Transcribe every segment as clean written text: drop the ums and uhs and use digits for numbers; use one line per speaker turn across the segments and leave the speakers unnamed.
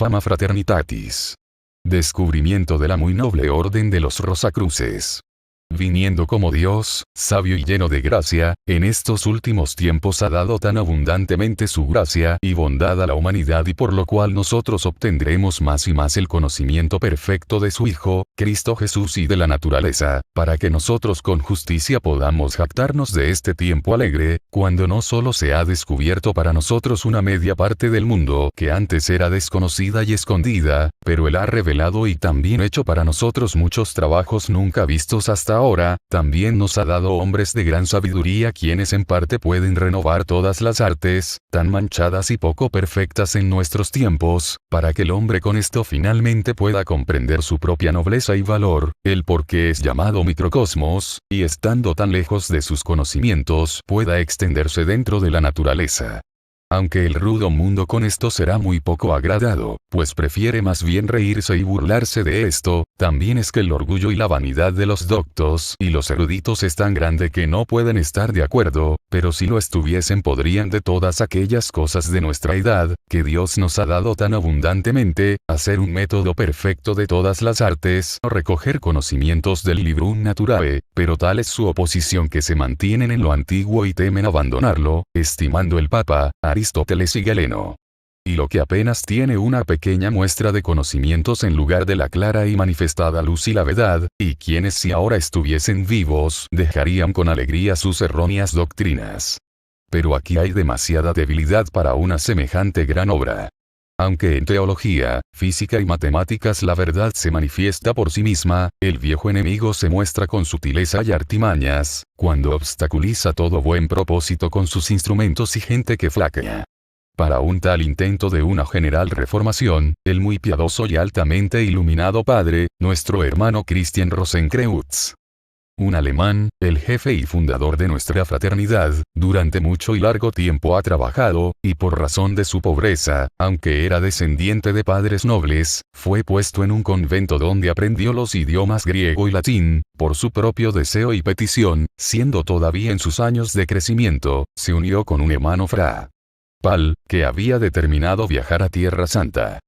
Fama Fraternitatis. Descubrimiento de la muy noble orden de los Rosacruces. Viniendo como Dios, sabio y lleno de gracia, en estos últimos tiempos ha dado tan abundantemente su gracia y bondad a la humanidad, y por lo cual nosotros obtendremos más y más el conocimiento perfecto de su Hijo, Cristo Jesús, y de la naturaleza, para que nosotros con justicia podamos jactarnos de este tiempo alegre, cuando no solo se ha descubierto para nosotros una media parte del mundo que antes era desconocida y escondida, pero Él ha revelado y también hecho para nosotros muchos trabajos nunca vistos hasta ahora. También nos ha dado hombres de gran sabiduría, quienes en parte pueden renovar todas las artes, tan manchadas y poco perfectas en nuestros tiempos, para que el hombre con esto finalmente pueda comprender su propia nobleza y valor, el por qué es llamado microcosmos, y estando tan lejos de sus conocimientos pueda extenderse dentro de la naturaleza. Aunque el rudo mundo con esto será muy poco agradado, pues prefiere más bien reírse y burlarse de esto, también es que el orgullo y la vanidad de los doctos y los eruditos es tan grande que no pueden estar de acuerdo, pero si lo estuviesen podrían de todas aquellas cosas de nuestra edad, que Dios nos ha dado tan abundantemente, hacer un método perfecto de todas las artes, o recoger conocimientos del Librum Naturae, pero tal es su oposición que se mantienen en lo antiguo y temen abandonarlo, estimando el Papa, Aristóteles y Galeno. Y lo que apenas tiene una pequeña muestra de conocimientos en lugar de la clara y manifestada luz y la verdad, y quienes si ahora estuviesen vivos dejarían con alegría sus erróneas doctrinas. Pero aquí hay demasiada debilidad para una semejante gran obra. Aunque en teología, física y matemáticas la verdad se manifiesta por sí misma, el viejo enemigo se muestra con sutileza y artimañas, cuando obstaculiza todo buen propósito con sus instrumentos y gente que flaquea. Para un tal intento de una general reformación, el muy piadoso y altamente iluminado padre, nuestro hermano Christian Rosenkreutz, un alemán, el jefe y fundador de nuestra fraternidad, durante mucho y largo tiempo ha trabajado, y por razón de su pobreza, aunque era descendiente de padres nobles, fue puesto en un convento donde aprendió los idiomas griego y latín, por su propio deseo y petición. Siendo todavía en sus años de crecimiento, se unió con un hermano Fra Pal, que había determinado viajar a Tierra Santa.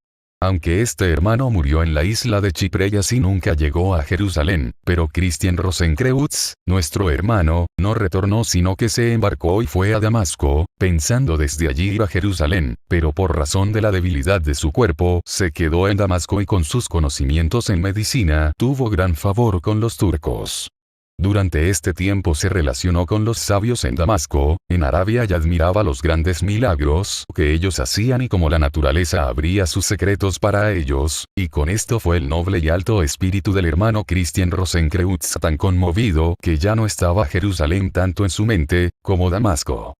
Aunque este hermano murió en la isla de Chipre y así nunca llegó a Jerusalén, pero Christian Rosenkreutz, nuestro hermano, no retornó sino que se embarcó y fue a Damasco, pensando desde allí ir a Jerusalén, pero por razón de la debilidad de su cuerpo, se quedó en Damasco y con sus conocimientos en medicina, tuvo gran favor con los turcos. Durante este tiempo se relacionó con los sabios en Damasco, en Arabia, y admiraba los grandes milagros que ellos hacían y cómo la naturaleza abría sus secretos para ellos, y con esto fue el noble y alto espíritu del hermano Christian Rosenkreutz tan conmovido que ya no estaba Jerusalén tanto en su mente, como Damasco.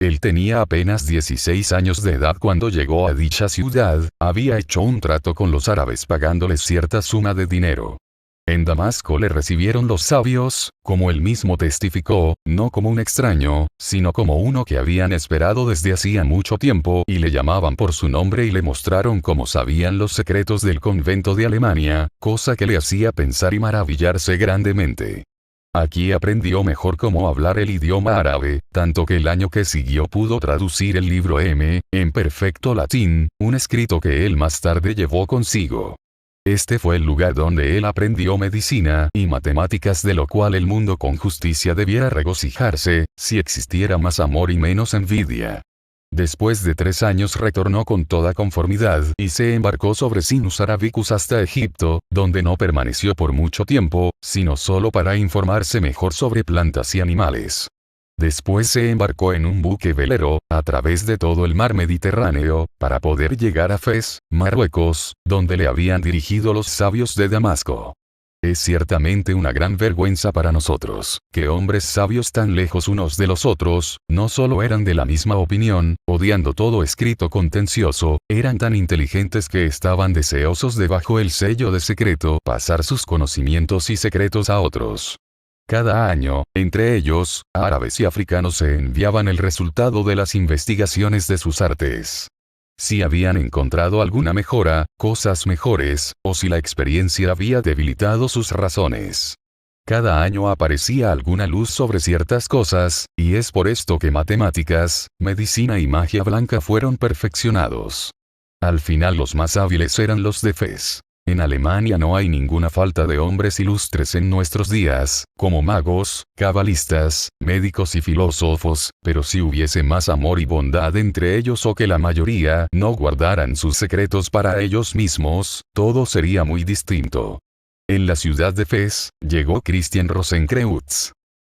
Él tenía apenas 16 años de edad cuando llegó a dicha ciudad, había hecho un trato con los árabes pagándoles cierta suma de dinero. En Damasco le recibieron los sabios, como él mismo testificó, no como un extraño, sino como uno que habían esperado desde hacía mucho tiempo, y le llamaban por su nombre y le mostraron cómo sabían los secretos del convento de Alemania, cosa que le hacía pensar y maravillarse grandemente. Aquí aprendió mejor cómo hablar el idioma árabe, tanto que el año que siguió pudo traducir el libro M, en perfecto latín, un escrito que él más tarde llevó consigo. Este fue el lugar donde él aprendió medicina y matemáticas, de lo cual el mundo con justicia debiera regocijarse, si existiera más amor y menos envidia. Después de 3 años retornó con toda conformidad y se embarcó sobre Sinus Arabicus hasta Egipto, donde no permaneció por mucho tiempo, sino solo para informarse mejor sobre plantas y animales. Después se embarcó en un buque velero, a través de todo el mar Mediterráneo, para poder llegar a Fez, Marruecos, donde le habían dirigido los sabios de Damasco. Es ciertamente una gran vergüenza para nosotros, que hombres sabios tan lejos unos de los otros, no solo eran de la misma opinión, odiando todo escrito contencioso, eran tan inteligentes que estaban deseosos de bajo el sello de secreto pasar sus conocimientos y secretos a otros. Cada año, entre ellos, árabes y africanos se enviaban el resultado de las investigaciones de sus artes. Si habían encontrado alguna mejora, cosas mejores, o si la experiencia había debilitado sus razones. Cada año aparecía alguna luz sobre ciertas cosas, y es por esto que matemáticas, medicina y magia blanca fueron perfeccionados. Al final los más hábiles eran los de Fez. En Alemania no hay ninguna falta de hombres ilustres en nuestros días, como magos, cabalistas, médicos y filósofos, pero si hubiese más amor y bondad entre ellos o que la mayoría no guardaran sus secretos para ellos mismos, todo sería muy distinto. En la ciudad de Fez, llegó Christian Rosenkreutz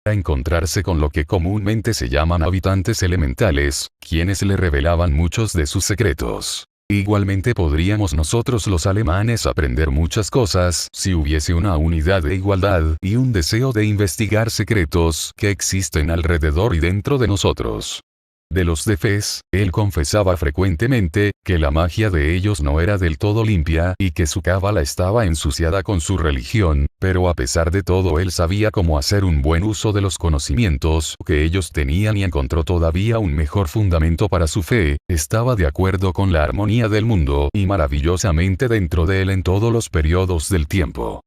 a encontrarse con lo que comúnmente se llaman habitantes elementales, quienes le revelaban muchos de sus secretos. Igualmente podríamos nosotros los alemanes aprender muchas cosas si hubiese una unidad de igualdad y un deseo de investigar secretos que existen alrededor y dentro de nosotros. De los de Fez, él confesaba frecuentemente que la magia de ellos no era del todo limpia y que su cábala estaba ensuciada con su religión, pero a pesar de todo él sabía cómo hacer un buen uso de los conocimientos que ellos tenían y encontró todavía un mejor fundamento para su fe, estaba de acuerdo con la armonía del mundo y maravillosamente dentro de él en todos los periodos del tiempo.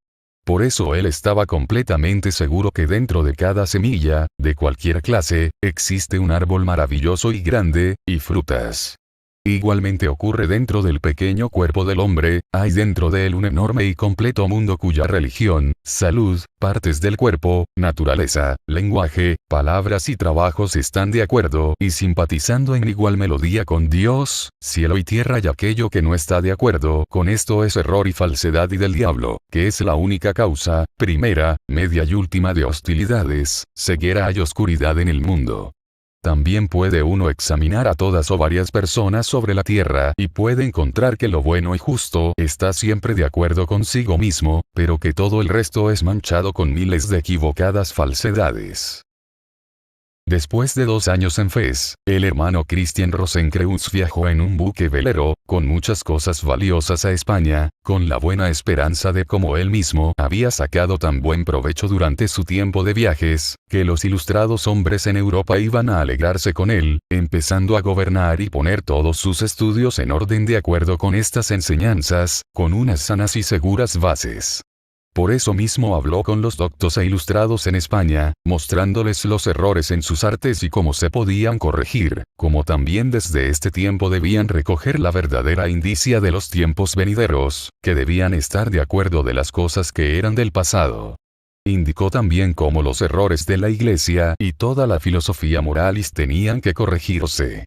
Por eso él estaba completamente seguro que dentro de cada semilla, de cualquier clase, existe un árbol maravilloso y grande, y frutas. Igualmente ocurre dentro del pequeño cuerpo del hombre, hay dentro de él un enorme y completo mundo cuya religión, salud, partes del cuerpo, naturaleza, lenguaje, palabras y trabajos están de acuerdo y simpatizando en igual melodía con Dios, cielo y tierra, y aquello que no está de acuerdo con esto es error y falsedad y del diablo, que es la única causa, primera, media y última de hostilidades, ceguera y oscuridad en el mundo. También puede uno examinar a todas o varias personas sobre la tierra y puede encontrar que lo bueno y justo está siempre de acuerdo consigo mismo, pero que todo el resto es manchado con miles de equivocadas falsedades. Después de 2 años en Fez, el hermano Christian Rosenkreutz viajó en un buque velero, con muchas cosas valiosas a España, con la buena esperanza de como él mismo había sacado tan buen provecho durante su tiempo de viajes, que los ilustrados hombres en Europa iban a alegrarse con él, empezando a gobernar y poner todos sus estudios en orden de acuerdo con estas enseñanzas, con unas sanas y seguras bases. Por eso mismo habló con los doctos e ilustrados en España, mostrándoles los errores en sus artes y cómo se podían corregir, como también desde este tiempo debían recoger la verdadera indicia de los tiempos venideros, que debían estar de acuerdo de las cosas que eran del pasado. Indicó también cómo los errores de la Iglesia y toda la filosofía moralis tenían que corregirse.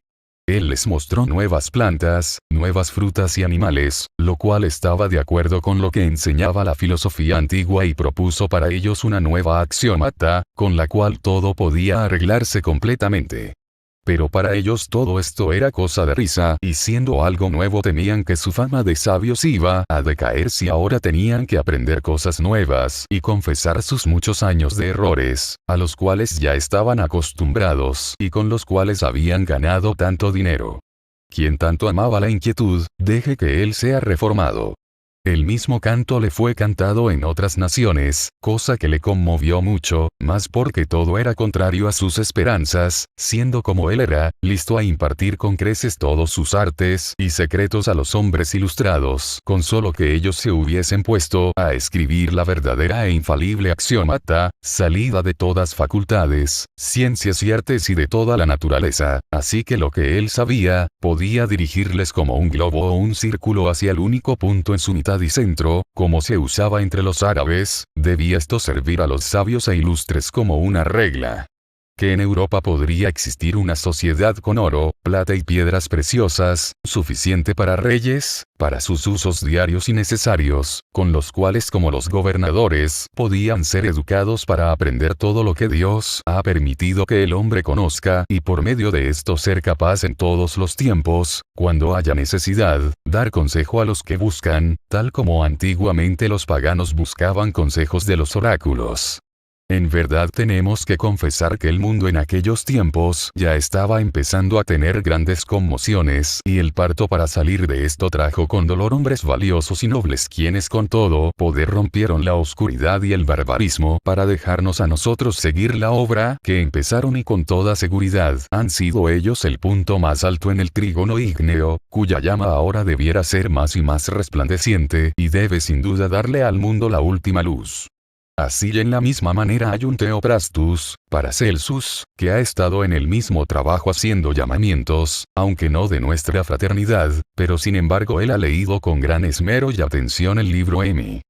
Él les mostró nuevas plantas, nuevas frutas y animales, lo cual estaba de acuerdo con lo que enseñaba la filosofía antigua y propuso para ellos una nueva axiomata, con la cual todo podía arreglarse completamente. Pero para ellos todo esto era cosa de risa, y siendo algo nuevo temían que su fama de sabios iba a decaer si ahora tenían que aprender cosas nuevas y confesar sus muchos años de errores, a los cuales ya estaban acostumbrados y con los cuales habían ganado tanto dinero. Quien tanto amaba la inquietud, deje que él sea reformado. El mismo canto le fue cantado en otras naciones, cosa que le conmovió mucho, más porque todo era contrario a sus esperanzas, siendo como él era, listo a impartir con creces todos sus artes y secretos a los hombres ilustrados, con solo que ellos se hubiesen puesto a escribir la verdadera e infalible axiomata, salida de todas facultades, ciencias y artes y de toda la naturaleza, así que lo que él sabía, podía dirigirles como un globo o un círculo hacia el único punto en su mitad y centro, como se usaba entre los árabes, debía esto servir a los sabios e ilustres como una regla. Que en Europa podría existir una sociedad con oro, plata y piedras preciosas, suficiente para reyes, para sus usos diarios y necesarios, con los cuales como los gobernadores, podían ser educados para aprender todo lo que Dios ha permitido que el hombre conozca y por medio de esto ser capaz en todos los tiempos, cuando haya necesidad, dar consejo a los que buscan, tal como antiguamente los paganos buscaban consejos de los oráculos. En verdad tenemos que confesar que el mundo en aquellos tiempos ya estaba empezando a tener grandes conmociones y el parto para salir de esto trajo con dolor hombres valiosos y nobles quienes con todo poder rompieron la oscuridad y el barbarismo para dejarnos a nosotros seguir la obra que empezaron y con toda seguridad han sido ellos el punto más alto en el trígono ígneo, cuya llama ahora debiera ser más y más resplandeciente y debe sin duda darle al mundo la última luz. Así en la misma manera hay un Theophrastus, Paracelsus, que ha estado en el mismo trabajo haciendo llamamientos, aunque no de nuestra fraternidad, pero sin embargo él ha leído con gran esmero y atención el libro M.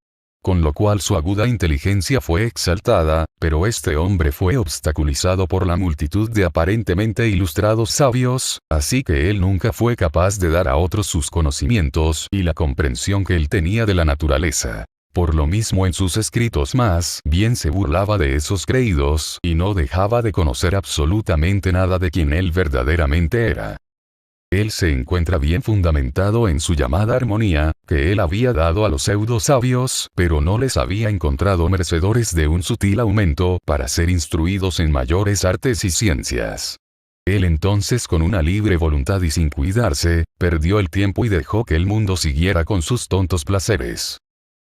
Con lo cual su aguda inteligencia fue exaltada, pero este hombre fue obstaculizado por la multitud de aparentemente ilustrados sabios, así que él nunca fue capaz de dar a otros sus conocimientos y la comprensión que él tenía de la naturaleza. Por lo mismo en sus escritos más bien se burlaba de esos creídos y no dejaba de conocer absolutamente nada de quien él verdaderamente era. Él se encuentra bien fundamentado en su llamada armonía, que él había dado a los pseudo-sabios, pero no les había encontrado merecedores de un sutil aumento para ser instruidos en mayores artes y ciencias. Él entonces con una libre voluntad y sin cuidarse, perdió el tiempo y dejó que el mundo siguiera con sus tontos placeres.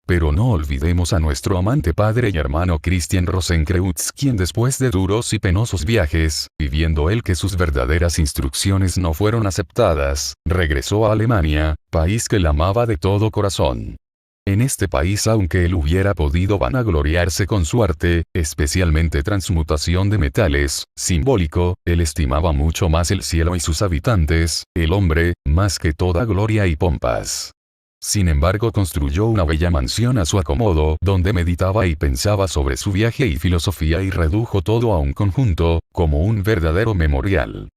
Pero no olvidemos a nuestro amante padre y hermano Christian Rosenkreutz, quien después de duros y penosos viajes, y viendo él que sus verdaderas instrucciones no fueron aceptadas, regresó a Alemania, país que él amaba de todo corazón. En este país, aunque él hubiera podido vanagloriarse con su arte, especialmente transmutación de metales, simbólico, él estimaba mucho más el cielo y sus habitantes, el hombre, más que toda gloria y pompas. Sin embargo, construyó una bella mansión a su acomodo, donde meditaba y pensaba sobre su viaje y filosofía y redujo todo a un conjunto, como un verdadero memorial.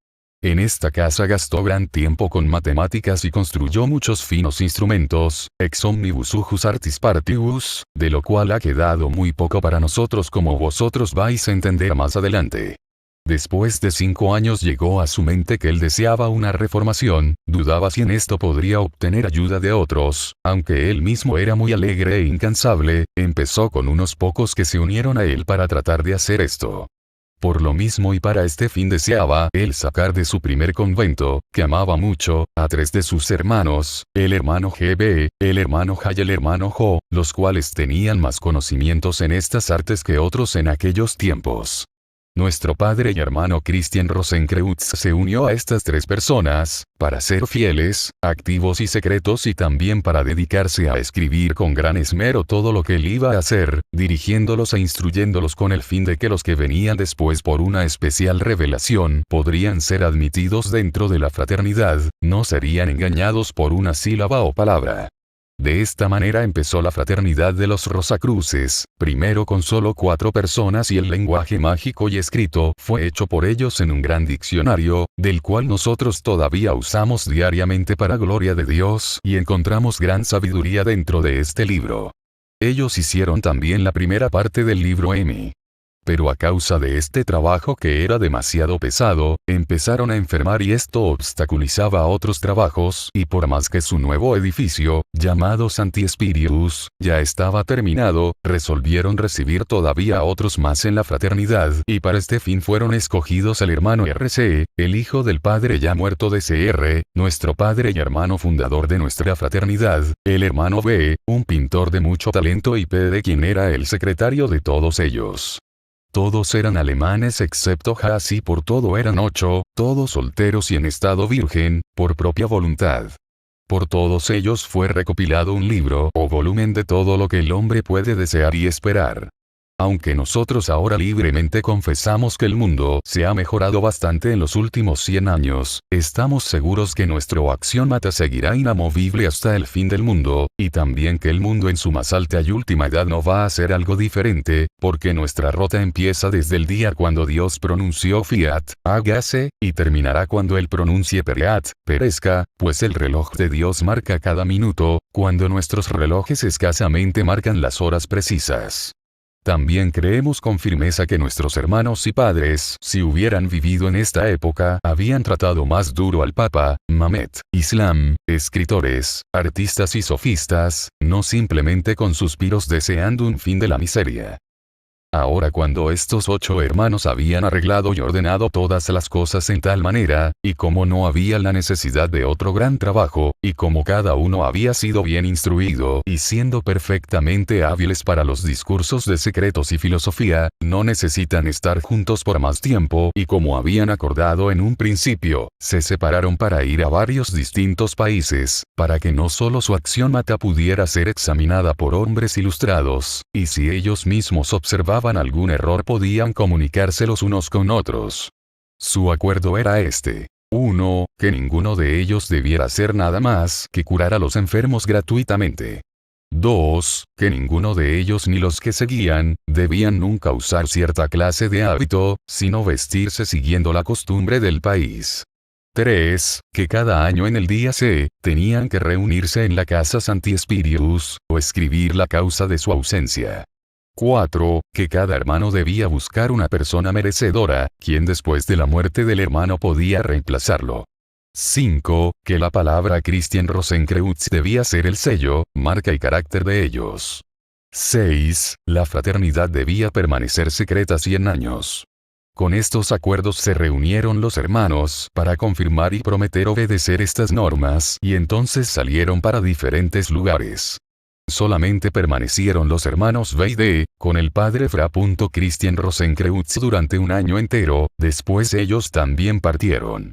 En esta casa gastó gran tiempo con matemáticas y construyó muchos finos instrumentos, ex omnibus ujus artis partibus, de lo cual ha quedado muy poco para nosotros como vosotros vais a entender más adelante. Después de 5 años llegó a su mente que él deseaba una reformación, dudaba si en esto podría obtener ayuda de otros, aunque él mismo era muy alegre e incansable, empezó con unos pocos que se unieron a él para tratar de hacer esto. Por lo mismo y para este fin deseaba él sacar de su primer convento, que amaba mucho, a 3 de sus hermanos, el hermano G.B., el hermano Ja y el hermano Jo, los cuales tenían más conocimientos en estas artes que otros en aquellos tiempos. Nuestro padre y hermano Christian Rosenkreutz se unió a estas 3 personas, para ser fieles, activos y secretos y también para dedicarse a escribir con gran esmero todo lo que él iba a hacer, dirigiéndolos e instruyéndolos con el fin de que los que venían después por una especial revelación podrían ser admitidos dentro de la fraternidad, no serían engañados por una sílaba o palabra. De esta manera empezó la fraternidad de los Rosacruces, primero con solo 4 personas y el lenguaje mágico y escrito fue hecho por ellos en un gran diccionario, del cual nosotros todavía usamos diariamente para gloria de Dios y encontramos gran sabiduría dentro de este libro. Ellos hicieron también la primera parte del libro M. Pero a causa de este trabajo que era demasiado pesado, empezaron a enfermar y esto obstaculizaba a otros trabajos y por más que su nuevo edificio, llamado Sancti Spiritus, ya estaba terminado, resolvieron recibir todavía a otros más en la fraternidad y para este fin fueron escogidos el hermano R.C., el hijo del padre ya muerto de C.R., nuestro padre y hermano fundador de nuestra fraternidad, el hermano B., un pintor de mucho talento y P. de quien era el secretario de todos ellos. Todos eran alemanes excepto Haas y por todo eran 8, todos solteros y en estado virgen, por propia voluntad. Por todos ellos fue recopilado un libro o volumen de todo lo que el hombre puede desear y esperar. Aunque nosotros ahora libremente confesamos que el mundo se ha mejorado bastante en los últimos 100 años, estamos seguros que nuestro axiómata seguirá inamovible hasta el fin del mundo, y también que el mundo en su más alta y última edad no va a ser algo diferente, porque nuestra ruta empieza desde el día cuando Dios pronunció fiat, hágase, y terminará cuando él pronuncie pereat, perezca, pues el reloj de Dios marca cada minuto, cuando nuestros relojes escasamente marcan las horas precisas. También creemos con firmeza que nuestros hermanos y padres, si hubieran vivido en esta época, habían tratado más duro al Papa, Mahomet, Islam, escritores, artistas y sofistas, no simplemente con suspiros deseando un fin de la miseria. Ahora cuando estos 8 hermanos habían arreglado y ordenado todas las cosas en tal manera, y como no había la necesidad de otro gran trabajo, y como cada uno había sido bien instruido y siendo perfectamente hábiles para los discursos de secretos y filosofía, no necesitan estar juntos por más tiempo, y como habían acordado en un principio, se separaron para ir a varios distintos países, para que no solo su axiómata pudiera ser examinada por hombres ilustrados, y si ellos mismos observaban algún error podían comunicárselos unos con otros. Su acuerdo era este. 1. Que ninguno de ellos debiera hacer nada más que curar a los enfermos gratuitamente. 2. Que ninguno de ellos ni los que seguían, debían nunca usar cierta clase de hábito, sino vestirse siguiendo la costumbre del país. 3. Que cada año en el día C, tenían que reunirse en la casa Sancti Spiritus, o escribir la causa de su ausencia. 4. Que cada hermano debía buscar una persona merecedora, quien después de la muerte del hermano podía reemplazarlo. 5. Que la palabra Christian Rosenkreuz debía ser el sello, marca y carácter de ellos. 6. La fraternidad debía permanecer secreta 100 años. Con estos acuerdos se reunieron los hermanos para confirmar y prometer obedecer estas normas y entonces salieron para diferentes lugares. Solamente permanecieron los hermanos B y D, con el padre Fra. Christian Rosenkreuz durante un año entero, después ellos también partieron.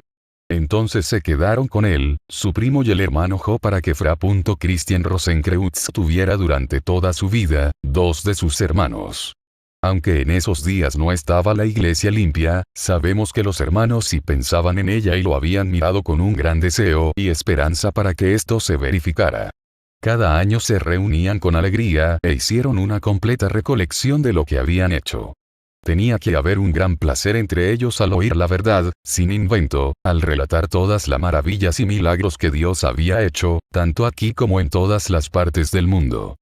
Entonces se quedaron con él, su primo y el hermano Jo para que Fra. Christian Rosenkreuz tuviera durante toda su vida, 2 de sus hermanos. Aunque en esos días no estaba la iglesia limpia, sabemos que los hermanos sí pensaban en ella y lo habían mirado con un gran deseo y esperanza para que esto se verificara. Cada año se reunían con alegría e hicieron una completa recolección de lo que habían hecho. Tenía que haber un gran placer entre ellos al oír la verdad, sin invento, al relatar todas las maravillas y milagros que Dios había hecho, tanto aquí como en todas las partes del mundo.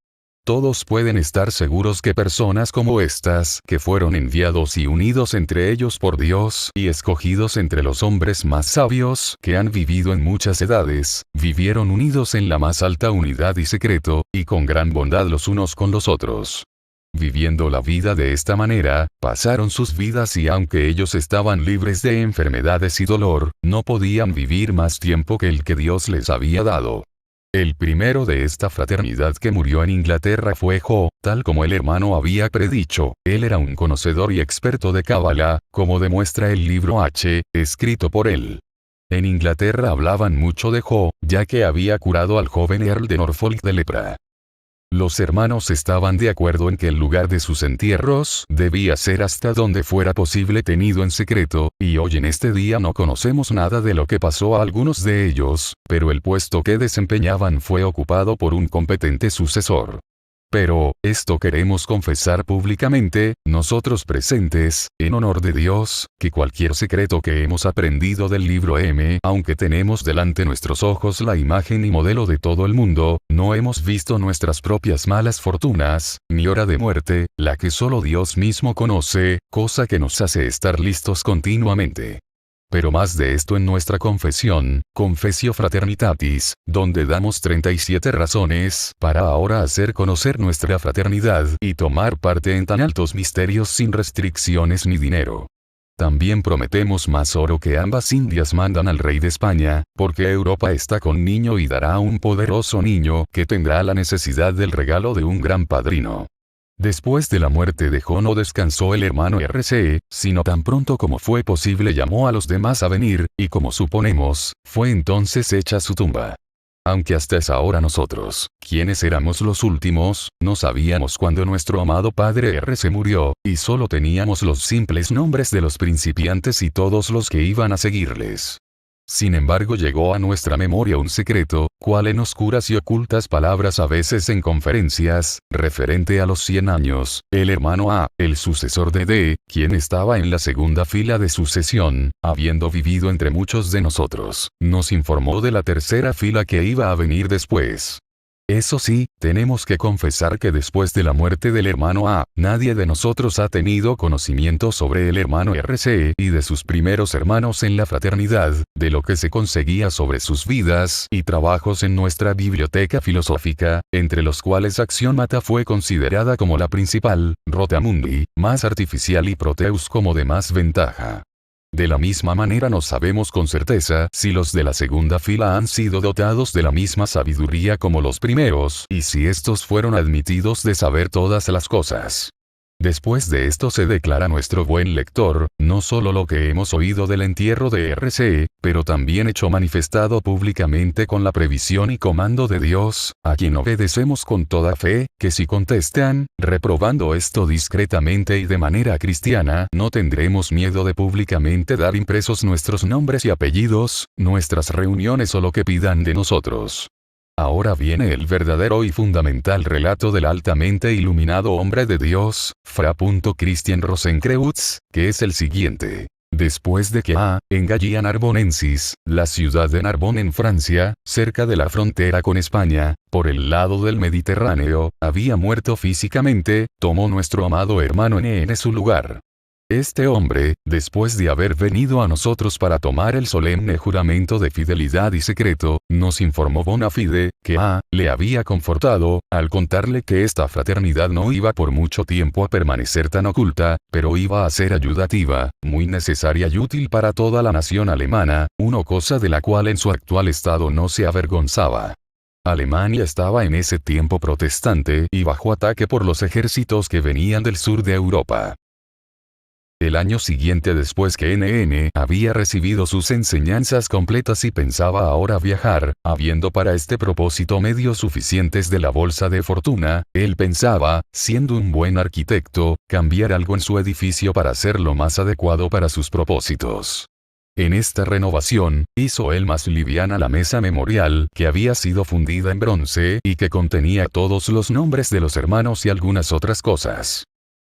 Todos pueden estar seguros que personas como estas, que fueron enviados y unidos entre ellos por Dios y escogidos entre los hombres más sabios que han vivido en muchas edades, vivieron unidos en la más alta unidad y secreto, y con gran bondad los unos con los otros. Viviendo la vida de esta manera, pasaron sus vidas y aunque ellos estaban libres de enfermedades y dolor, no podían vivir más tiempo que el que Dios les había dado. El primero de esta fraternidad que murió en Inglaterra fue Jo, tal como el hermano había predicho, él era un conocedor y experto de Cábala, como demuestra el libro H, escrito por él. En Inglaterra hablaban mucho de Jo, ya que había curado al joven Earl de Norfolk de lepra. Los hermanos estaban de acuerdo en que el lugar de sus entierros debía ser hasta donde fuera posible tenido en secreto, y hoy en este día no conocemos nada de lo que pasó a algunos de ellos, pero el puesto que desempeñaban fue ocupado por un competente sucesor. Pero, esto queremos confesar públicamente, nosotros presentes, en honor de Dios, que cualquier secreto que hemos aprendido del libro M, aunque tenemos delante nuestros ojos la imagen y modelo de todo el mundo, no hemos visto nuestras propias malas fortunas, ni hora de muerte, la que solo Dios mismo conoce, cosa que nos hace estar listos continuamente. Pero más de esto en nuestra confesión, Confessio Fraternitatis, donde damos 37 razones para ahora hacer conocer nuestra fraternidad y tomar parte en tan altos misterios sin restricciones ni dinero. También prometemos más oro que ambas Indias mandan al rey de España, porque Europa está con niño y dará un poderoso niño que tendrá la necesidad del regalo de un gran padrino. Después de la muerte de Jo no descansó el hermano RC, sino tan pronto como fue posible llamó a los demás a venir, y como suponemos, fue entonces hecha su tumba. Aunque hasta esa hora nosotros, quienes éramos los últimos, no sabíamos cuándo nuestro amado padre RC murió, y solo teníamos los simples nombres de los principiantes y todos los que iban a seguirles. Sin embargo llegó a nuestra memoria un secreto, cual en oscuras y ocultas palabras a veces en conferencias, referente a los 100 años, el hermano A, el sucesor de D, quien estaba en la segunda fila de sucesión, habiendo vivido entre muchos de nosotros, nos informó de la tercera fila que iba a venir después. Eso sí, tenemos que confesar que después de la muerte del hermano A, nadie de nosotros ha tenido conocimiento sobre el hermano RC y de sus primeros hermanos en la fraternidad, de lo que se conseguía sobre sus vidas y trabajos en nuestra biblioteca filosófica, entre los cuales Axiomata fue considerada como la principal, Rotamundi, más artificial y Proteus como de más ventaja. De la misma manera no sabemos con certeza si los de la segunda fila han sido dotados de la misma sabiduría como los primeros, y si estos fueron admitidos de saber todas las cosas. Después de esto se declara nuestro buen lector, no solo lo que hemos oído del entierro de RC, pero también hecho manifestado públicamente con la previsión y comando de Dios, a quien obedecemos con toda fe, que si contestan, reprobando esto discretamente y de manera cristiana, no tendremos miedo de públicamente dar impresos nuestros nombres y apellidos, nuestras reuniones o lo que pidan de nosotros. Ahora viene el verdadero y fundamental relato del altamente iluminado hombre de Dios, Fra. Christian Rosenkreutz, que es el siguiente. Después de que en Gallia Narbonensis, la ciudad de Narbonne en Francia, cerca de la frontera con España, por el lado del Mediterráneo, había muerto físicamente, tomó nuestro amado hermano N su lugar. Este hombre, después de haber venido a nosotros para tomar el solemne juramento de fidelidad y secreto, nos informó bona fide, que le había confortado, al contarle que esta fraternidad no iba por mucho tiempo a permanecer tan oculta, pero iba a ser ayudativa, muy necesaria y útil para toda la nación alemana, una cosa de la cual en su actual estado no se avergonzaba. Alemania estaba en ese tiempo protestante y bajo ataque por los ejércitos que venían del sur de Europa. El año siguiente después que NN había recibido sus enseñanzas completas y pensaba ahora viajar, habiendo para este propósito medios suficientes de la bolsa de fortuna, él pensaba, siendo un buen arquitecto, cambiar algo en su edificio para hacerlo más adecuado para sus propósitos. En esta renovación, hizo él más liviana la mesa memorial que había sido fundida en bronce y que contenía todos los nombres de los hermanos y algunas otras cosas.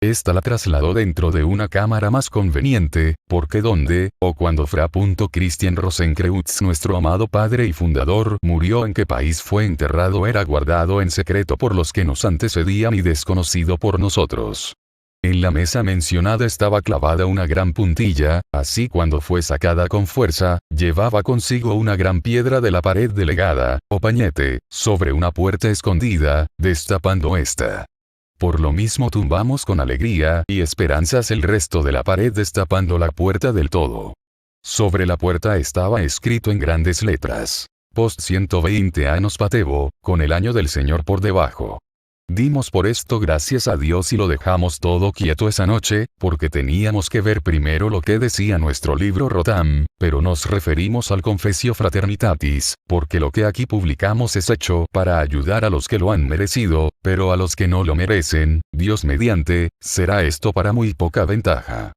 Esta la trasladó dentro de una cámara más conveniente, porque donde, o cuando Fra. Christian Rosenkreutz, nuestro amado padre y fundador, murió, en qué país fue enterrado, era guardado en secreto por los que nos antecedían y desconocido por nosotros. En la mesa mencionada estaba clavada una gran puntilla, así cuando fue sacada con fuerza, llevaba consigo una gran piedra de la pared delegada, o pañete, sobre una puerta escondida, destapando esta. Por lo mismo tumbamos con alegría y esperanzas el resto de la pared destapando la puerta del todo. Sobre la puerta estaba escrito en grandes letras: Post 120 años Patebo, con el año del Señor por debajo. Dimos por esto gracias a Dios y lo dejamos todo quieto esa noche, porque teníamos que ver primero lo que decía nuestro libro Rotam, pero nos referimos al Confessio Fraternitatis, porque lo que aquí publicamos es hecho para ayudar a los que lo han merecido, pero a los que no lo merecen, Dios mediante, será esto para muy poca ventaja.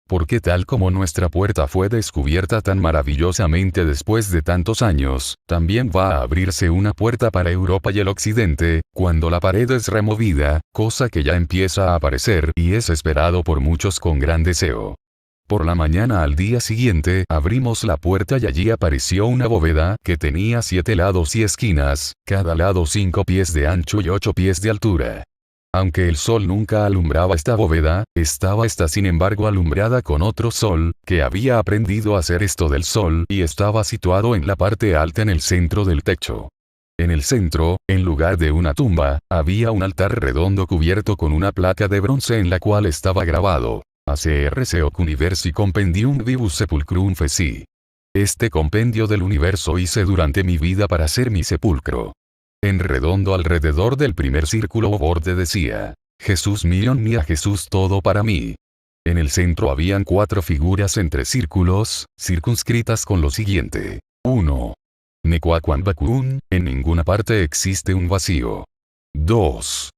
Porque tal como nuestra puerta fue descubierta tan maravillosamente después de tantos años, también va a abrirse una puerta para Europa y el Occidente, cuando la pared es removida, cosa que ya empieza a aparecer y es esperado por muchos con gran deseo. Por la mañana al día siguiente abrimos la puerta y allí apareció una bóveda que tenía 7 lados y esquinas, cada lado 5 pies de ancho y 8 pies de altura. Aunque el sol nunca alumbraba esta bóveda, estaba esta sin embargo alumbrada con otro sol, que había aprendido a hacer esto del sol y estaba situado en la parte alta en el centro del techo. En el centro, en lugar de una tumba, había un altar redondo cubierto con una placa de bronce en la cual estaba grabado: ACRC Hoc Universi Compendium Vivus Sepulcrum Feci. Este compendio del universo hice durante mi vida para ser mi sepulcro. En redondo alrededor del primer círculo o borde decía: Jesús millón mía, Jesús todo para mí. En el centro habían 4 figuras entre círculos, circunscritas con lo siguiente: 1. Nequaquam vacuum, en ninguna parte existe un vacío. 2.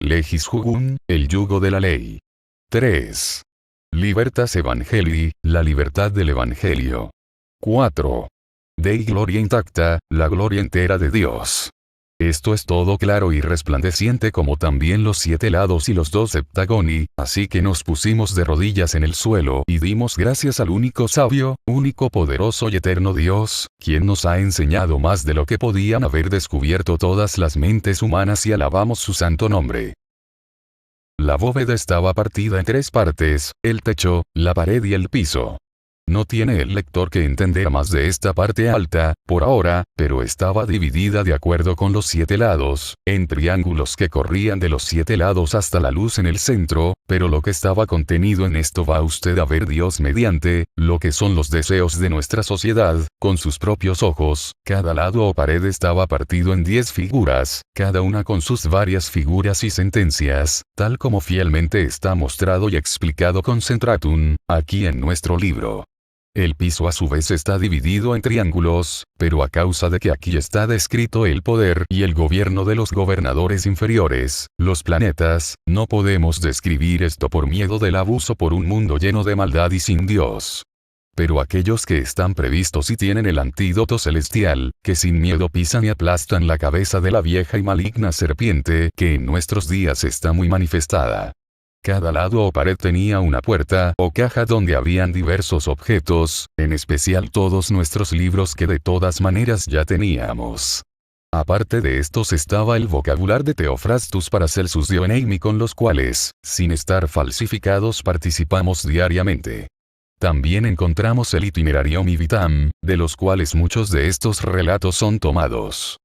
Legis jugum, el yugo de la ley. 3. Libertas evangelii, la libertad del evangelio. 4. Dei gloria intacta, la gloria entera de Dios. Esto es todo claro y resplandeciente como también los 7 lados y los 2 heptagoni, así que nos pusimos de rodillas en el suelo y dimos gracias al único sabio, único poderoso y eterno Dios, quien nos ha enseñado más de lo que podían haber descubierto todas las mentes humanas y alabamos su santo nombre. La bóveda estaba partida en 3 partes, el techo, la pared y el piso. No tiene el lector que entender más de esta parte alta, por ahora, pero estaba dividida de acuerdo con los 7 lados, en triángulos que corrían de los 7 lados hasta la luz en el centro, pero lo que estaba contenido en esto va usted a ver Dios mediante, lo que son los deseos de nuestra sociedad, con sus propios ojos. Cada lado o pared estaba partido en 10 figuras, cada una con sus varias figuras y sentencias, tal como fielmente está mostrado y explicado con Centratum, aquí en nuestro libro. El piso a su vez está dividido en triángulos, pero a causa de que aquí está descrito el poder y el gobierno de los gobernadores inferiores, los planetas, no podemos describir esto por miedo del abuso por un mundo lleno de maldad y sin Dios. Pero aquellos que están previstos y tienen el antídoto celestial, que sin miedo pisan y aplastan la cabeza de la vieja y maligna serpiente que en nuestros días está muy manifestada. Cada lado o pared tenía una puerta o caja donde habían diversos objetos, en especial todos nuestros libros que de todas maneras ya teníamos. Aparte de estos estaba el vocabulario de Theophrastus Paracelsus Dioneimi con los cuales, sin estar falsificados, participamos diariamente. También encontramos el Itinerarium Vitae, de los cuales muchos de estos relatos son tomados.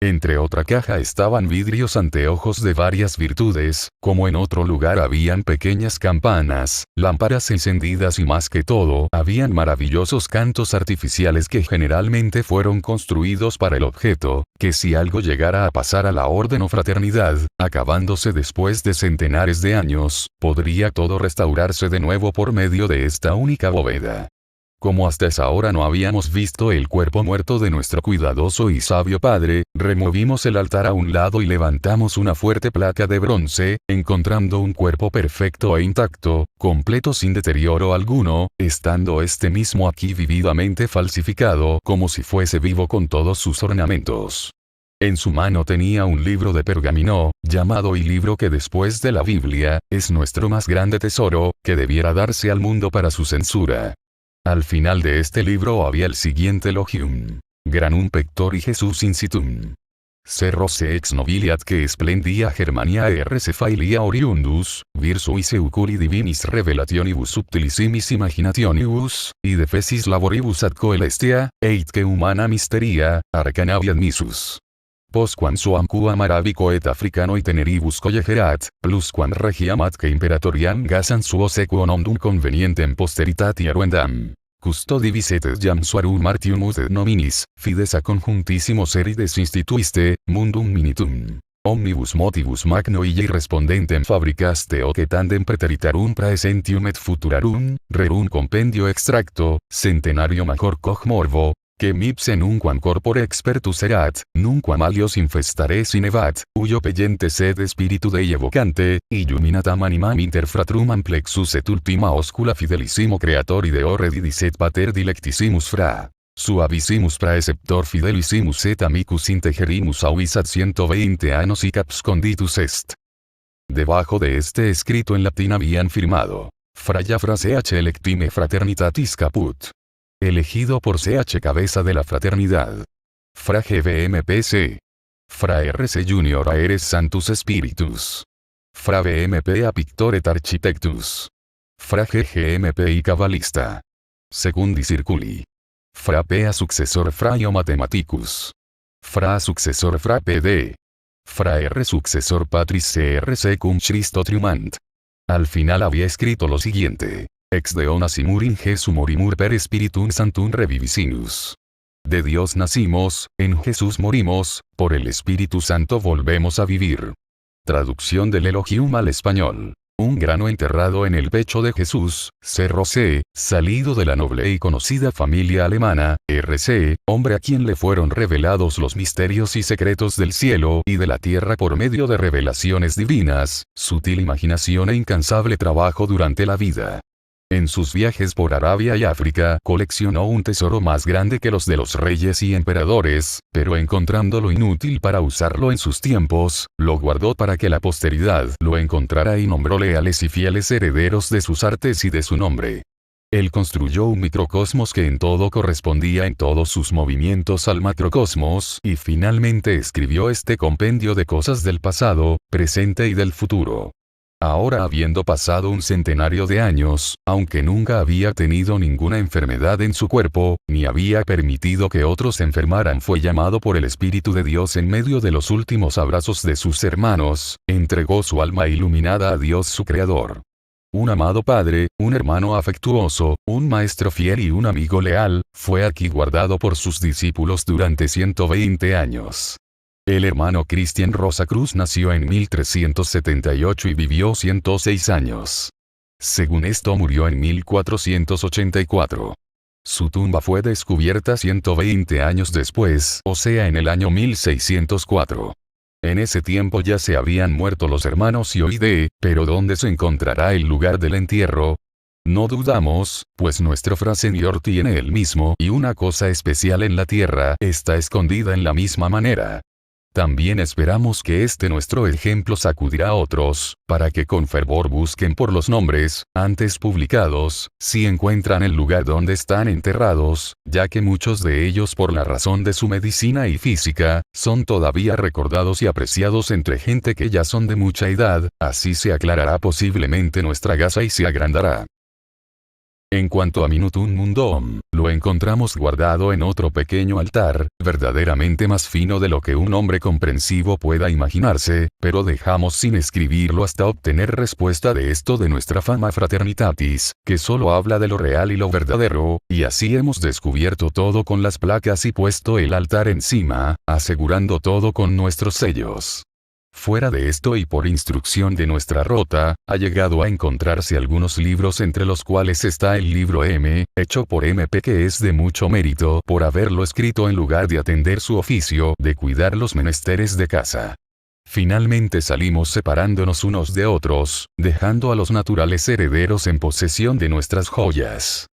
Entre otra caja estaban vidrios anteojos de varias virtudes, como en otro lugar habían pequeñas campanas, lámparas encendidas y más que todo, habían maravillosos cantos artificiales que generalmente fueron construidos para el objeto, que si algo llegara a pasar a la orden o fraternidad, acabándose después de centenares de años, podría todo restaurarse de nuevo por medio de esta única bóveda. Como hasta esa hora no habíamos visto el cuerpo muerto de nuestro cuidadoso y sabio padre, removimos el altar a un lado y levantamos una fuerte placa de bronce, encontrando un cuerpo perfecto e intacto, completo sin deterioro alguno, estando este mismo aquí vividamente falsificado como si fuese vivo con todos sus ornamentos. En su mano tenía un libro de pergamino, llamado y libro que después de la Biblia, es nuestro más grande tesoro, que debiera darse al mundo para su censura. Al final de este libro había el siguiente elogium. Granum pectori Jesus incitum. Cerro se ex nobiliat que splendia Germania rs failia oriundus, virsui seuculi divinis revelationibus subtilissimis imaginationibus, y defesis laboribus ad coelestia, eitque humana misteria, arcanavi admissus. Posquam suam quam arabico et africano iteneribus collegerat, plusquam regiam atque imperatoriam gasam suo sequo nomdum convenientem posteritati aruendam. Custodivis et jam suarum martium ut nominis, fides a conjuntissimos erides instituiste, mundum minitum. Omnibus motivus magno ille respondentem fabricaste o que tandem preteritarum praesentium et futurarum, rerum compendio extracto, centenario major cog morbo, que mipse nunquam corpore expertus erat, nunquam alios infestare sinevat, huyo pellente sed spiritu Dei evocante, illuminatam animam inter fratrum amplexus et ultima oscula fidelissimo creatori Deo redidis et pater dilectissimus fra. Suavissimus praeceptor fidelissimus et amicus integerimus avis ad 120 annos y caps conditus est. Debajo de este escrito en latín habían firmado, Fraya fra CH electime fraternitatis caput. Elegido por CH cabeza de la fraternidad. Fra GBMPC. Fra RC Junior Aeres Santus Spiritus. Fra BMP a Pictoret Architectus. Fra GGMP y Cabalista. Secundi Circuli. Fra P a successor Fraio Mathematicus. Fra successor Fra PD. Fra R successor Patris CR Secum Christo Triumant. Al final había escrito lo siguiente. Ex Deo nacimur in Jesu morimur per Spiritum Sanctum revivisinus. De Dios nacimos, en Jesús morimos, por el Espíritu Santo volvemos a vivir. Traducción del Elogium al español. Un grano enterrado en el pecho de Jesús, Cerro C, salido de la noble y conocida familia alemana, RC, hombre a quien le fueron revelados los misterios y secretos del cielo y de la tierra por medio de revelaciones divinas, sutil imaginación e incansable trabajo durante la vida. En sus viajes por Arabia y África coleccionó un tesoro más grande que los de los reyes y emperadores, pero encontrándolo inútil para usarlo en sus tiempos, lo guardó para que la posteridad lo encontrara y nombró leales y fieles herederos de sus artes y de su nombre. Él construyó un microcosmos que en todo correspondía en todos sus movimientos al macrocosmos y finalmente escribió este compendio de cosas del pasado, presente y del futuro. Ahora habiendo pasado un centenario de años, aunque nunca había tenido ninguna enfermedad en su cuerpo, ni había permitido que otros enfermaran, fue llamado por el Espíritu de Dios en medio de los últimos abrazos de sus hermanos, entregó su alma iluminada a Dios su Creador. Un amado padre, un hermano afectuoso, un maestro fiel y un amigo leal, fue aquí guardado por sus discípulos durante 120 años. El hermano Cristian Rosacruz nació en 1378 y vivió 106 años. Según esto murió en 1484. Su tumba fue descubierta 120 años después, o sea en el año 1604. En ese tiempo ya se habían muerto los hermanos Ioide, pero ¿dónde se encontrará el lugar del entierro? No dudamos, pues nuestro Fra Señor tiene el mismo y una cosa especial en la tierra, está escondida en la misma manera. También esperamos que este nuestro ejemplo sacudirá a otros, para que con fervor busquen por los nombres, antes publicados, si encuentran el lugar donde están enterrados, ya que muchos de ellos por la razón de su medicina y física, son todavía recordados y apreciados entre gente que ya son de mucha edad, así se aclarará posiblemente nuestra gasa y se agrandará. En cuanto a Minutun Mundom, lo encontramos guardado en otro pequeño altar, verdaderamente más fino de lo que un hombre comprensivo pueda imaginarse, pero dejamos sin escribirlo hasta obtener respuesta de esto de nuestra Fama Fraternitatis, que solo habla de lo real y lo verdadero, y así hemos descubierto todo con las placas y puesto el altar encima, asegurando todo con nuestros sellos. Fuera de esto y por instrucción de nuestra rota, ha llegado a encontrarse algunos libros entre los cuales está el libro M, hecho por MP que es de mucho mérito por haberlo escrito en lugar de atender su oficio de cuidar los menesteres de casa. Finalmente salimos separándonos unos de otros, dejando a los naturales herederos en posesión de nuestras joyas.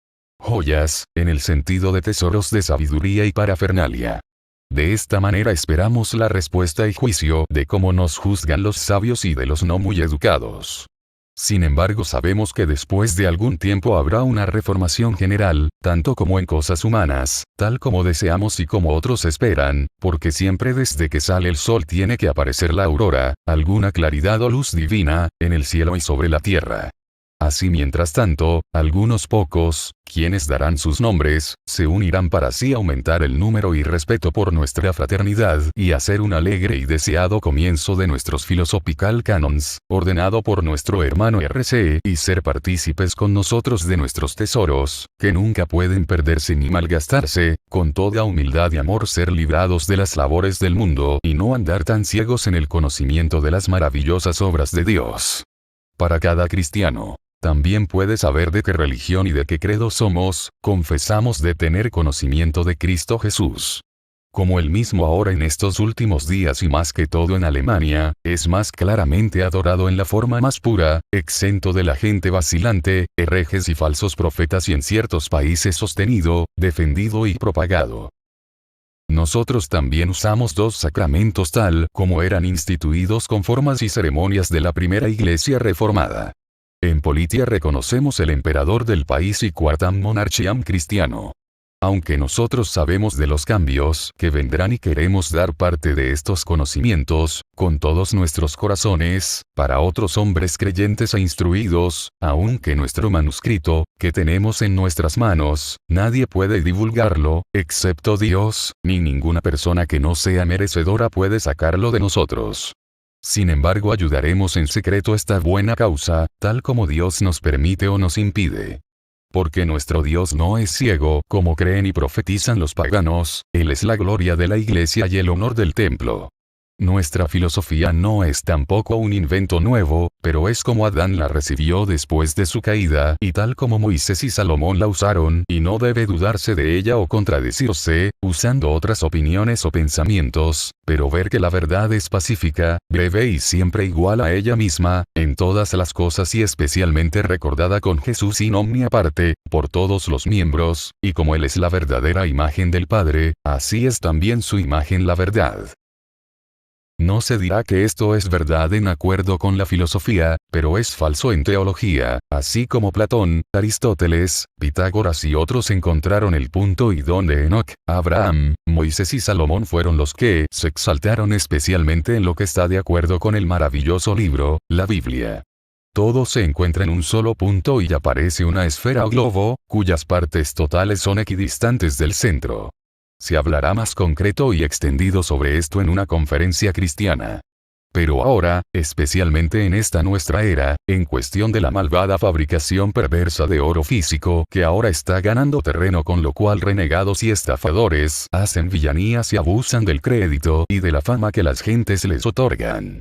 Joyas, en el sentido de tesoros de sabiduría y parafernalia. De esta manera esperamos la respuesta y juicio de cómo nos juzgan los sabios y de los no muy educados. Sin embargo sabemos que después de algún tiempo habrá una reformación general, tanto como en cosas humanas, tal como deseamos y como otros esperan, porque siempre desde que sale el sol tiene que aparecer la aurora, alguna claridad o luz divina, en el cielo y sobre la tierra. Así mientras tanto, algunos pocos, quienes darán sus nombres, se unirán para así aumentar el número y respeto por nuestra fraternidad y hacer un alegre y deseado comienzo de nuestros Philosophical Canons, ordenado por nuestro hermano RC, y ser partícipes con nosotros de nuestros tesoros, que nunca pueden perderse ni malgastarse, con toda humildad y amor ser librados de las labores del mundo y no andar tan ciegos en el conocimiento de las maravillosas obras de Dios. Para cada cristiano, también puede saber de qué religión y de qué credo somos, confesamos de tener conocimiento de Cristo Jesús. Como él mismo ahora en estos últimos días y más que todo en Alemania, es más claramente adorado en la forma más pura, exento de la gente vacilante, herejes y falsos profetas y en ciertos países sostenido, defendido y propagado. Nosotros también usamos 2 sacramentos tal como eran instituidos con formas y ceremonias de la primera iglesia reformada. En Politia reconocemos el emperador del país y Quartam Monarchiam cristiano. Aunque nosotros sabemos de los cambios que vendrán y queremos dar parte de estos conocimientos, con todos nuestros corazones, para otros hombres creyentes e instruidos, aunque nuestro manuscrito, que tenemos en nuestras manos, nadie puede divulgarlo, excepto Dios, ni ninguna persona que no sea merecedora puede sacarlo de nosotros. Sin embargo ayudaremos en secreto esta buena causa, tal como Dios nos permite o nos impide. Porque nuestro Dios no es ciego, como creen y profetizan los paganos, Él es la gloria de la iglesia y el honor del templo. Nuestra filosofía no es tampoco un invento nuevo, pero es como Adán la recibió después de su caída, y tal como Moisés y Salomón la usaron, y no debe dudarse de ella o contradecirse, usando otras opiniones o pensamientos, pero ver que la verdad es pacífica, breve y siempre igual a ella misma, en todas las cosas y especialmente recordada con Jesús in omnia parte, por todos los miembros, y como Él es la verdadera imagen del Padre, así es también su imagen la verdad. No se dirá que esto es verdad en acuerdo con la filosofía, pero es falso en teología, así como Platón, Aristóteles, Pitágoras y otros encontraron el punto y donde Enoc, Abraham, Moisés y Salomón fueron los que se exaltaron especialmente en lo que está de acuerdo con el maravilloso libro, la Biblia. Todo se encuentra en un solo punto y aparece una esfera o globo, cuyas partes totales son equidistantes del centro. Se hablará más concreto y extendido sobre esto en una conferencia cristiana. Pero ahora, especialmente en esta nuestra era, en cuestión de la malvada fabricación perversa de oro físico que ahora está ganando terreno, con lo cual renegados y estafadores hacen villanías y abusan del crédito y de la fama que las gentes les otorgan.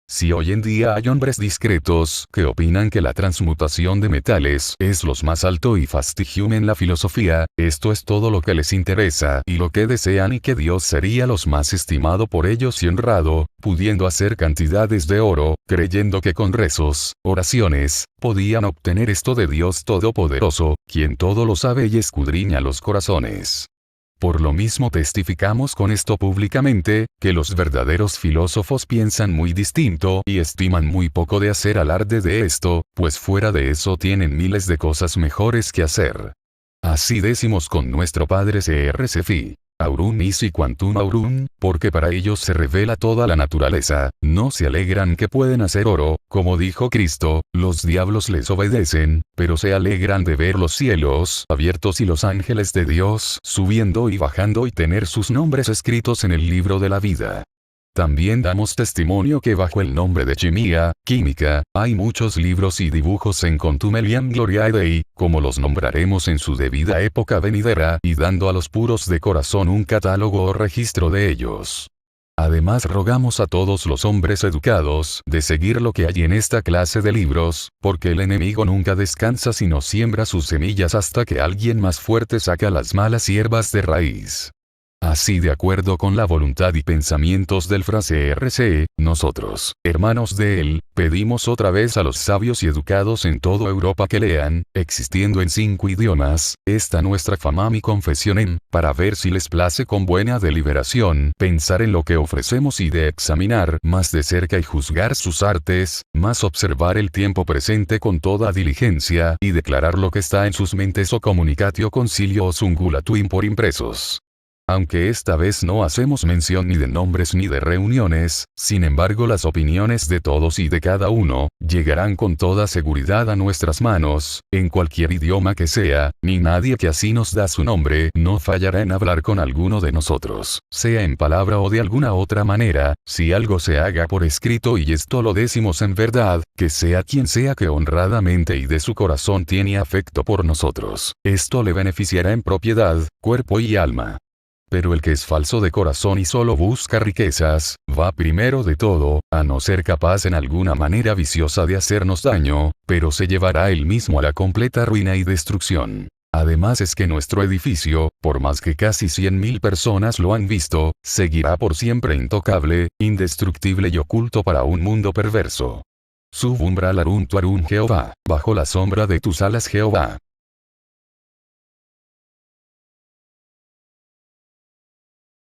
Si hoy en día hay hombres discretos que opinan que la transmutación de metales es lo más alto y fastigium en la filosofía, esto es todo lo que les interesa y lo que desean, y que Dios sería los más estimado por ellos y honrado, pudiendo hacer cantidades de oro, creyendo que con rezos, oraciones, podían obtener esto de Dios Todopoderoso, quien todo lo sabe y escudriña los corazones. Por lo mismo testificamos con esto públicamente, que los verdaderos filósofos piensan muy distinto y estiman muy poco de hacer alarde de esto, pues fuera de eso tienen miles de cosas mejores que hacer. Así decimos con nuestro padre CRCFI. Aurum nisi quantum aurum, porque para ellos se revela toda la naturaleza, no se alegran que pueden hacer oro, como dijo Cristo, los diablos les obedecen, pero se alegran de ver los cielos abiertos y los ángeles de Dios subiendo y bajando y tener sus nombres escritos en el libro de la vida. También damos testimonio que bajo el nombre de chimía, química, hay muchos libros y dibujos en Contumeliam Gloriae Dei, como los nombraremos en su debida época venidera, y dando a los puros de corazón un catálogo o registro de ellos. Además rogamos a todos los hombres educados de seguir lo que hay en esta clase de libros, porque el enemigo nunca descansa sino siembra sus semillas hasta que alguien más fuerte saca las malas hierbas de raíz. Así, de acuerdo con la voluntad y pensamientos del frase RC, nosotros, hermanos de él, pedimos otra vez a los sabios y educados en toda Europa que lean, existiendo en 5 idiomas, esta nuestra famam y confesionem, para ver si les place con buena deliberación pensar en lo que ofrecemos y de examinar más de cerca y juzgar sus artes, más observar el tiempo presente con toda diligencia y declarar lo que está en sus mentes o communicatio concilio o sungulatuim por impresos. Aunque esta vez no hacemos mención ni de nombres ni de reuniones, sin embargo las opiniones de todos y de cada uno, llegarán con toda seguridad a nuestras manos, en cualquier idioma que sea, ni nadie que así nos da su nombre no fallará en hablar con alguno de nosotros, sea en palabra o de alguna otra manera, si algo se haga por escrito, y esto lo decimos en verdad, que sea quien sea que honradamente y de su corazón tiene afecto por nosotros, esto le beneficiará en propiedad, cuerpo y alma. Pero el que es falso de corazón y solo busca riquezas, va primero de todo, a no ser capaz en alguna manera viciosa de hacernos daño, pero se llevará él mismo a la completa ruina y destrucción. Además es que nuestro edificio, por más que casi 100.000 personas lo han visto, seguirá por siempre intocable, indestructible y oculto para un mundo perverso. Sub umbra larum tuarum Jehová, bajo la sombra de tus alas Jehová.